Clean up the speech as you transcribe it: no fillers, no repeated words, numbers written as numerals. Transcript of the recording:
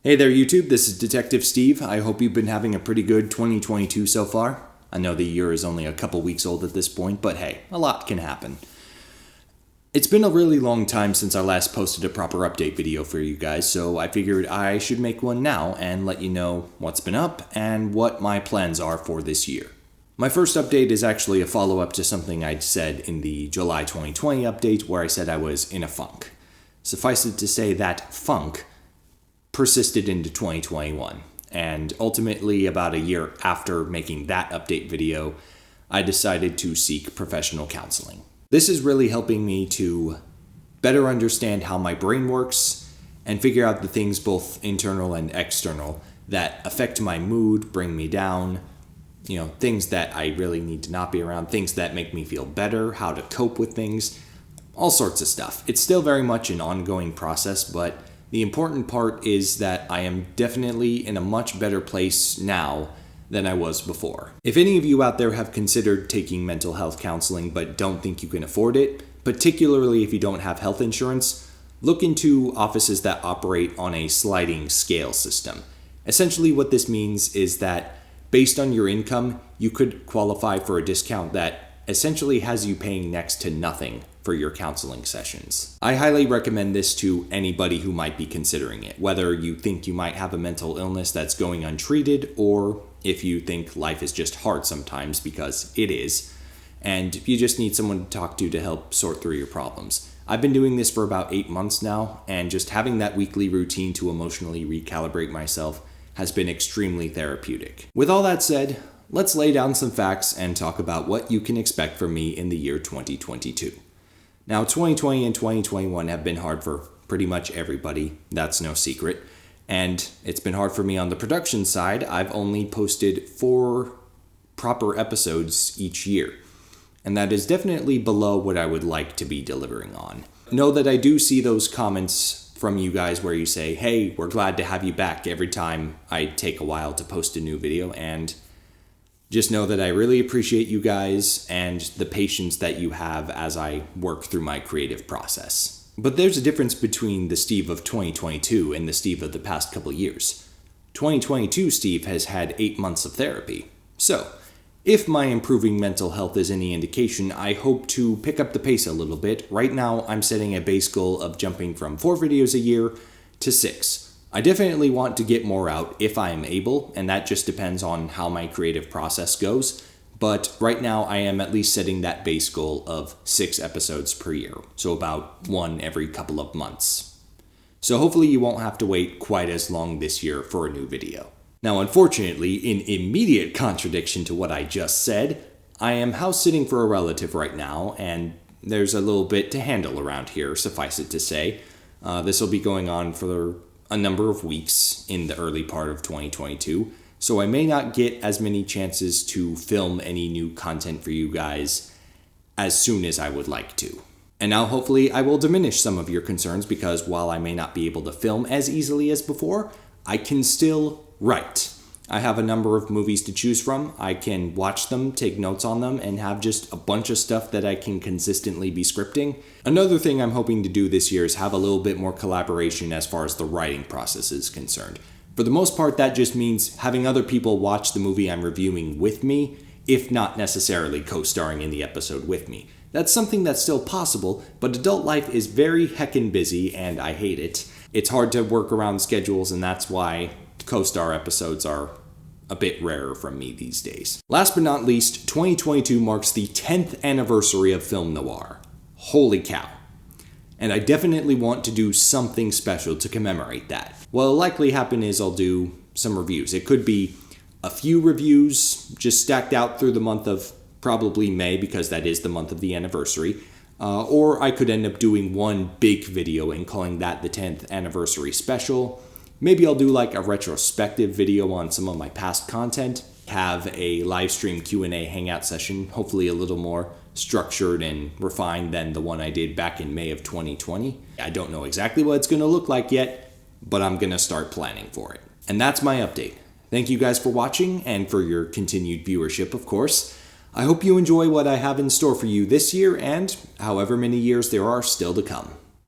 Hey there, YouTube. This is Detective Steve. I hope you've been having a pretty good 2022 so far. I know the year is only a couple weeks old at this point, but hey, a lot can happen. It's been a really long time since I last posted a proper update video for you guys, so I figured I should make one now and let you know what's been up and what my plans are for this year. My first update is actually a follow-up to something I'd said in the July 2020 update where I said I was in a funk. Suffice it to say that funk persisted into 2021, and ultimately about a year after making that update video, I decided to seek professional counseling. This is really helping me to better understand how my brain works and figure out the things both internal and external that affect my mood, bring me down, things that I really need to not be around, things that make me feel better, how to cope with things, all sorts of stuff. It's still very much an ongoing process, but the important part is that I am definitely in a much better place now than I was before. If any of you out there have considered taking mental health counseling but don't think you can afford it, particularly if you don't have health insurance, look into offices that operate on a sliding scale system. Essentially what this means is that based on your income, you could qualify for a discount that essentially has you paying next to nothing for your counseling sessions. I highly recommend this to anybody who might be considering it, whether you think you might have a mental illness that's going untreated, or if you think life is just hard sometimes, because it is, and you just need someone to talk to help sort through your problems. I've been doing this for about 8 months now, and just having that weekly routine to emotionally recalibrate myself has been extremely therapeutic. With all that said, let's lay down some facts and talk about what you can expect from me in the year 2022. Now, 2020 and 2021 have been hard for pretty much everybody, that's no secret, and it's been hard for me on the production side. I've only posted 4 proper episodes each year, and that is definitely below what I would like to be delivering on. Know that I do see those comments from you guys where you say, hey, we're glad to have you back every time I take a while to post a new video, and just know that I really appreciate you guys and the patience that you have as I work through my creative process. But there's a difference between the Steve of 2022 and the Steve of the past couple years. 2022 Steve has had 8 months of therapy. So, if my improving mental health is any indication, I hope to pick up the pace a little bit. Right now, I'm setting a base goal of jumping from 4 videos a year to 6. I definitely want to get more out if I am able, and that just depends on how my creative process goes. But right now I am at least setting that base goal of 6 episodes per year, so about 1 every couple of months. So hopefully you won't have to wait quite as long this year for a new video. Now, unfortunately, in immediate contradiction to what I just said, I am house sitting for a relative right now, and there's a little bit to handle around here, suffice it to say. This will be going on for a number of weeks in the early part of 2022, so I may not get as many chances to film any new content for you guys as soon as I would like to. And now hopefully I will diminish some of your concerns, because while I may not be able to film as easily as before, I can still write. I have a number of movies to choose from. I can watch them, take notes on them, and have just a bunch of stuff that I can consistently be scripting. Another thing I'm hoping to do this year is have a little bit more collaboration as far as the writing process is concerned. For the most part, that just means having other people watch the movie I'm reviewing with me, if not necessarily co-starring in the episode with me. That's something that's still possible, but adult life is very heckin' busy, and I hate it. It's hard to work around schedules, and that's why co-star episodes are a bit rarer from me these days. Last but not least, 2022 marks the 10th anniversary of Film Noir. Holy cow. And I definitely want to do something special to commemorate that. What'll likely happen is I'll do some reviews. It could be a few reviews just stacked out through the month of probably May, because that is the month of the anniversary. Or I could end up doing one big video and calling that the 10th anniversary special. Maybe I'll do like a retrospective video on some of my past content, have a live stream Q&A hangout session, hopefully a little more structured and refined than the one I did back in May of 2020. I don't know exactly what it's going to look like yet, but I'm going to start planning for it. And that's my update. Thank you guys for watching and for your continued viewership, of course. I hope you enjoy what I have in store for you this year and however many years there are still to come.